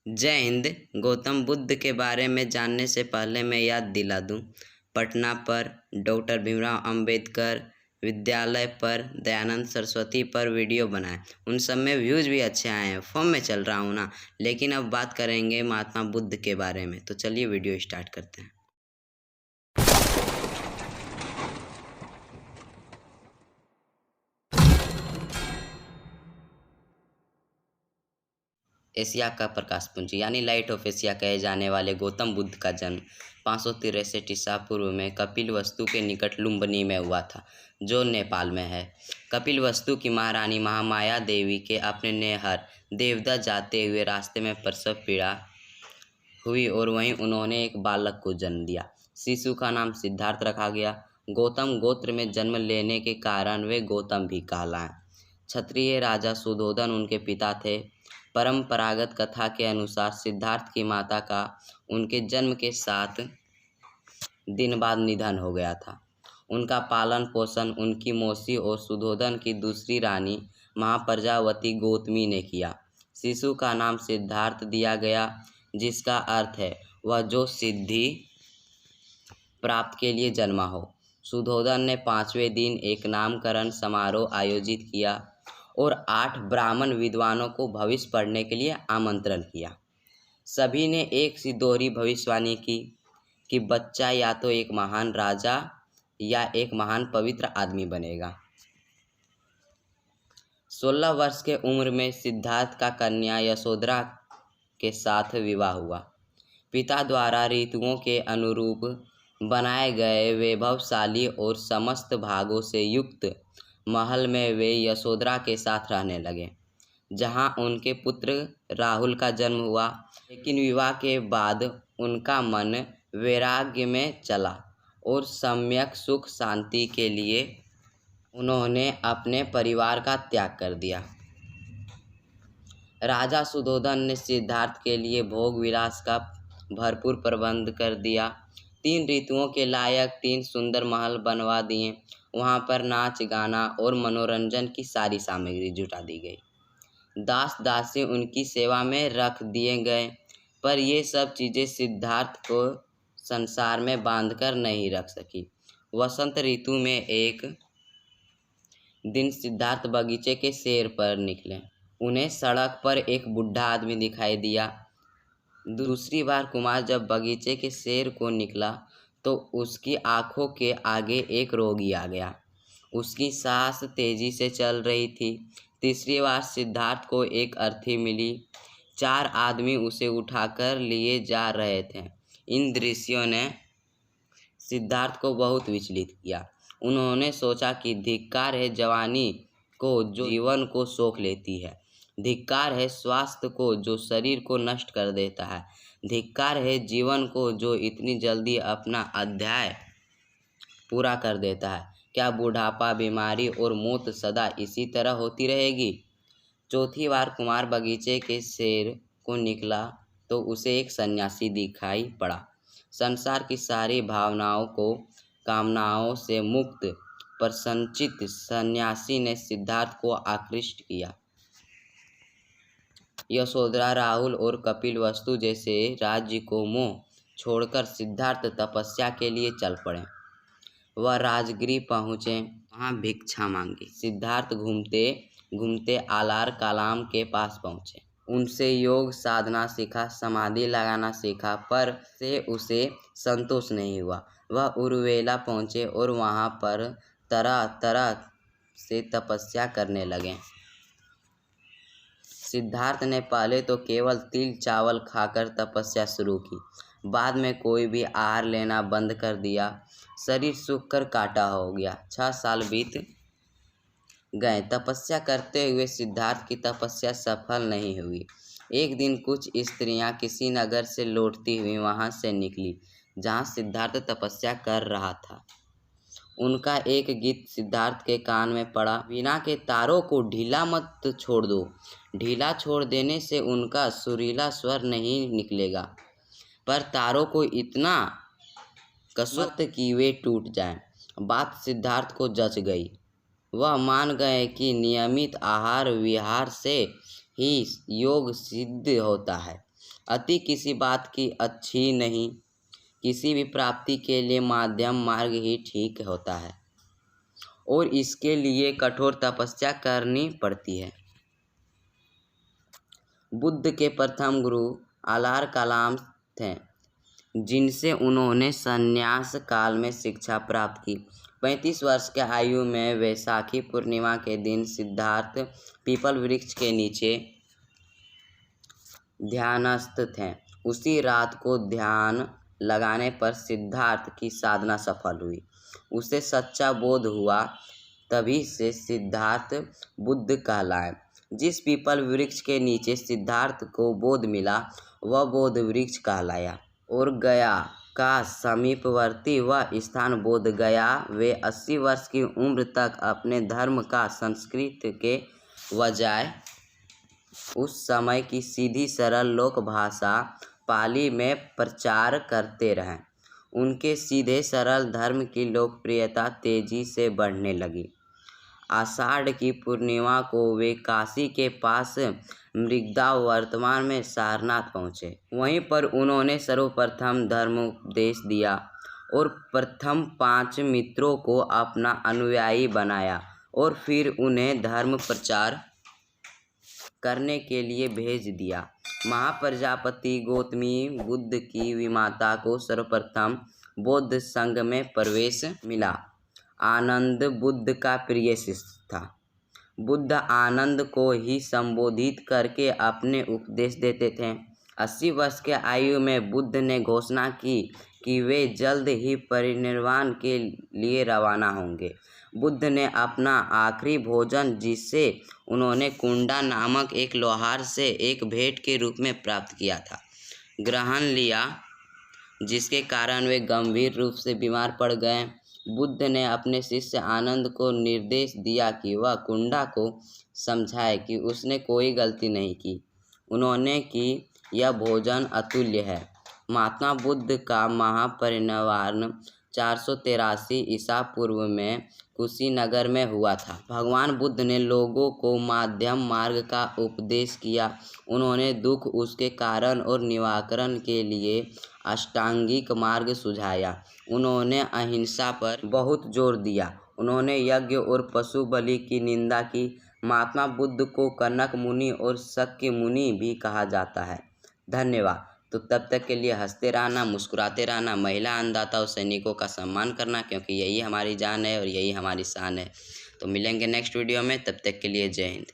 जय हिंद। गौतम बुद्ध के बारे में जानने से पहले मैं याद दिला दूं, पटना पर डॉक्टर भीमराव अंबेडकर विद्यालय पर दयानंद सरस्वती पर वीडियो बनाए, उन सब में व्यूज़ भी अच्छे आए हैं। फॉर्म में चल रहा हूँ ना। लेकिन अब बात करेंगे महात्मा बुद्ध के बारे में, तो चलिए वीडियो स्टार्ट करते हैं। एशिया का प्रकाश पुंज यानी लाइट ऑफ एशिया कहे जाने वाले गौतम बुद्ध का जन्म 563 ईसा पूर्व में कपिलवस्तु के निकट लुम्बिनी में हुआ था, जो नेपाल में है। कपिलवस्तु की महारानी महामाया देवी के अपने नेहर देवदा जाते हुए रास्ते में प्रसव पीड़ा हुई और वहीं उन्होंने एक बालक को जन्म दिया। शिशु का नाम सिद्धार्थ रखा गया। गौतम गोत्र में जन्म लेने के कारण वे गौतम भी कहलाए। क्षत्रिय राजा सुधोधन उनके पिता थे। परंपरागत कथा के अनुसार सिद्धार्थ की माता का उनके जन्म के 7 दिन बाद निधन हो गया था। उनका पालन पोषण उनकी मौसी और सुधोधन की दूसरी रानी महाप्रजावती गौतमी ने किया। शिशु का नाम सिद्धार्थ दिया गया, जिसका अर्थ है वह जो सिद्धि प्राप्त के लिए जन्मा हो। सुधोधन ने 5वें दिन एक नामकरण समारोह आयोजित किया और 8 ब्राह्मण विद्वानों को भविष्य पढ़ने के लिए आमंत्रण किया। सभी ने एक सी दोहरी भविष्यवाणी की कि बच्चा या तो एक महान राजा या एक महान पवित्र आदमी बनेगा। 16 वर्ष के उम्र में सिद्धार्थ का कन्या यशोधरा के साथ विवाह हुआ। पिता द्वारा ऋतुओं के अनुरूप बनाए गए वैभवशाली और समस्त भागों से युक्त महल में वे यशोधरा के साथ रहने लगे, जहां उनके पुत्र राहुल का जन्म हुआ। लेकिन विवाह के बाद उनका मन वैराग्य में चला और सम्यक सुख शांति के लिए उन्होंने अपने परिवार का त्याग कर दिया। राजा सुधोधन ने सिद्धार्थ के लिए भोग विलास का भरपूर प्रबंध कर दिया। 3 ऋतुओं के लायक 3 सुंदर महल बनवा दिए। वहाँ पर नाच गाना और मनोरंजन की सारी सामग्री जुटा दी गई। दास दासी उनकी सेवा में रख दिए गए, पर ये सब चीज़ें सिद्धार्थ को संसार में बांधकर नहीं रख सकी। वसंत ऋतु में एक दिन सिद्धार्थ बगीचे के सैर पर निकले। उन्हें सड़क पर एक बूढ़ा आदमी दिखाई दिया। दूसरी बार कुमार जब बगीचे के सैर को निकला तो उसकी आंखों के आगे एक रोगी आ गया। उसकी सांस तेजी से चल रही थी। तीसरी बार सिद्धार्थ को एक अर्थी मिली। 4 आदमी उसे उठाकर लिए जा रहे थे। इन दृश्यों ने सिद्धार्थ को बहुत विचलित किया। उन्होंने सोचा कि धिक्कार है जवानी को जो जीवन को सोख लेती है। धिक्कार है स्वास्थ्य को जो शरीर को नष्ट कर देता है। धिक्कार है जीवन को जो इतनी जल्दी अपना अध्याय पूरा कर देता है। क्या बुढ़ापा, बीमारी और मौत सदा इसी तरह होती रहेगी? चौथी बार कुमार बगीचे के सैर को निकला तो उसे एक सन्यासी दिखाई पड़ा। संसार की सारी भावनाओं को कामनाओं से मुक्त प्रसन्नचित्त सन्यासी ने सिद्धार्थ को आकृष्ट किया। यशोधरा, राहुल और कपिलवस्तु जैसे राज्य को मोह छोड़कर सिद्धार्थ तपस्या के लिए चल पड़े। वह राजगृह पहुँचे, वहाँ भिक्षा मांगी। सिद्धार्थ घूमते घूमते आलार कालाम के पास पहुँचे। उनसे योग साधना सीखा, समाधि लगाना सीखा, पर से उसे संतोष नहीं हुआ। वह उरुवेला पहुँचे और वहाँ पर तरह तरह से तपस्या करने लगे। सिद्धार्थ ने पहले तो केवल तिल चावल खाकर तपस्या शुरू की, बाद में कोई भी आहार लेना बंद कर दिया। शरीर सूख कर काटा हो गया। 6 साल बीत गए। तपस्या करते हुए सिद्धार्थ की तपस्या सफल नहीं हुई। एक दिन कुछ स्त्रियां किसी नगर से लौटती हुई वहां से निकली जहां सिद्धार्थ तपस्या कर रहा था। उनका एक गीत सिद्धार्थ के कान में पड़ा। वीणा के तारों को ढीला मत छोड़ दो। ढीला छोड़ देने से उनका सुरीला स्वर नहीं निकलेगा, पर तारों को इतना कसो मत कि वे टूट जाएं। बात सिद्धार्थ को जच गई। वह मान गए कि नियमित आहार विहार से ही योग सिद्ध होता है। अति किसी बात की अच्छी नहीं, किसी भी प्राप्ति के लिए मध्यम मार्ग ही ठीक होता है और इसके लिए कठोर तपस्या करनी पड़ती है। बुद्ध के प्रथम गुरु अलार कलाम थे, जिनसे उन्होंने संन्यास काल में शिक्षा प्राप्त की। 35 वर्ष के आयु में वैशाखी पूर्णिमा के दिन सिद्धार्थ पीपल वृक्ष के नीचे ध्यानस्थ थे। उसी रात को ध्यान लगाने पर सिद्धार्थ की साधना सफल हुई। उसे सच्चा बोध हुआ, तभी से सिद्धार्थ बुद्ध कहलाए। जिस पीपल वृक्ष के नीचे सिद्धार्थ को बोध मिला वह बोध वृक्ष कहलाया और गया का समीपवर्ती वह स्थान बोध गया। वे 80 वर्ष की उम्र तक अपने धर्म का संस्कृत के बजाय उस समय की सीधी सरल लोक भाषा पाली में प्रचार करते रहे। उनके सीधे सरल धर्म की लोकप्रियता तेजी से बढ़ने लगी। आषाढ़ की पूर्णिमा को वे काशी के पास मृगदा वर्तमान में सारनाथ पहुँचे। वहीं पर उन्होंने सर्वप्रथम धर्मोपदेश दिया और प्रथम 5 मित्रों को अपना अनुयायी बनाया और फिर उन्हें धर्म प्रचार करने के लिए भेज दिया। महाप्रजापति गौतमी बुद्ध की विमाता को सर्वप्रथम बौद्ध संघ में प्रवेश मिला। आनंद बुद्ध का प्रिय शिष्य था। बुद्ध आनंद को ही संबोधित करके अपने उपदेश देते थे। 80 वर्ष के आयु में बुद्ध ने घोषणा की कि वे जल्द ही परिनिर्वाण के लिए रवाना होंगे। बुद्ध ने अपना आखिरी भोजन, जिसे उन्होंने कुंडा नामक एक लोहार से एक भेंट के रूप में प्राप्त किया था, ग्रहण लिया, जिसके कारण वे गंभीर रूप से बीमार पड़ गए। बुद्ध ने अपने शिष्य आनंद को निर्देश दिया कि वह कुंडा को समझाए कि उसने कोई गलती नहीं की। उन्होंने कि यह भोजन अतुल्य है। महात्मा बुद्ध का महापरिनिर्वाण 483 ईसा पूर्व में कुशीनगर में हुआ था। भगवान बुद्ध ने लोगों को मध्यम मार्ग का उपदेश किया। उन्होंने दुख, उसके कारण और निवारण के लिए अष्टांगिक मार्ग सुझाया। उन्होंने अहिंसा पर बहुत जोर दिया। उन्होंने यज्ञ और पशु बलि की निंदा की। महात्मा बुद्ध को कनक मुनि और शक्य मुनि भी कहा जाता है। धन्यवाद। तो तब तक के लिए हंसते रहना, मुस्कुराते रहना, महिला अन्नदाता और सैनिकों का सम्मान करना, क्योंकि यही हमारी जान है और यही हमारी शान है। तो मिलेंगे नेक्स्ट वीडियो में, तब तक के लिए जय हिंद।